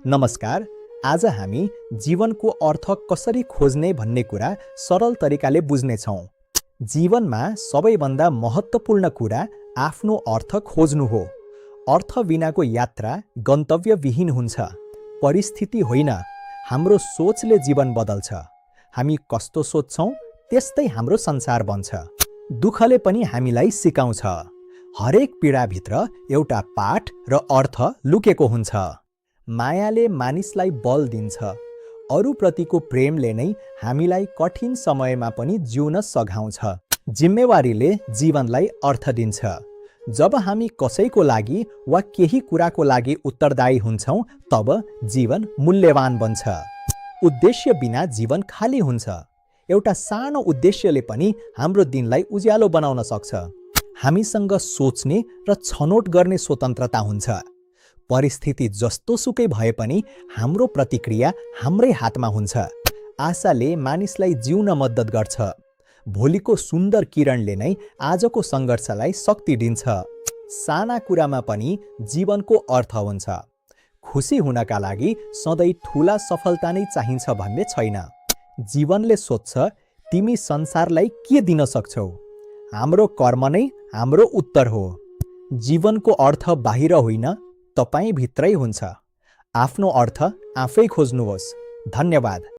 नमस्कार। आज हामी जीवनको अर्थ कसरी खोज्ने भन्ने कुरा सरल तरिकाले बुझ्नेछौँ। जीवनमा सबैभन्दा महत्त्वपूर्ण कुरा आफ्नो अर्थ खोज्नु हो। अर्थ बिनाको यात्रा गन्तव्यविहीन हुन्छ। परिस्थिति होइन, हाम्रो सोचले जीवन बदल्छ। हामी कस्तो सोच्छौँ त्यस्तै हाम्रो संसार बन्छ। दुःखले पनि हामीलाई सिकाउँछ। हरेक पीडाभित्र एउटा पाठ र अर्थ लुकेको हुन्छ। मायाले मानिसलाई बल दिन्छ। अरूप्रतिको प्रेमले नै हामीलाई कठिन समयमा पनि जिउन सघाउँछ। जिम्मेवारीले जीवनलाई अर्थ दिन्छ। जब हामी कसैको लागि वा केही कुराको लागि उत्तरदायी हुन्छौँ तब जीवन मूल्यवान बन्छ। उद्देश्य बिना जीवन खाली हुन्छ। एउटा सानो उद्देश्यले पनि हाम्रो दिनलाई उज्यालो बनाउन सक्छ। हामीसँग सोच्ने र छनौट गर्ने स्वतन्त्रता हुन्छ। परिस्थिति जस्तो सुकै भए पनि हाम्रो प्रतिक्रिया हाम्रै हातमा हुन्छ। आशाले मानिसलाई जिउन मद्दत गर्छ। भोलिको सुन्दर किरणले नै आजको सङ्घर्षलाई शक्ति दिन्छ। साना कुरामा पनि जीवनको अर्थ हुन्छ। खुसी हुनका लागि सधैँ ठुला सफलता नै चाहिन्छ भन्ने छैन। जीवनले सोध्छ, तिमी संसारलाई के दिन सक्छौ? हाम्रो कर्म नै हाम्रो उत्तर हो। जीवनको अर्थ बाहिर होइन, तपाईँ भित्रै हुन्छ। आफ्नो अर्थ आफै खोज्नुहोस्। धन्यवाद।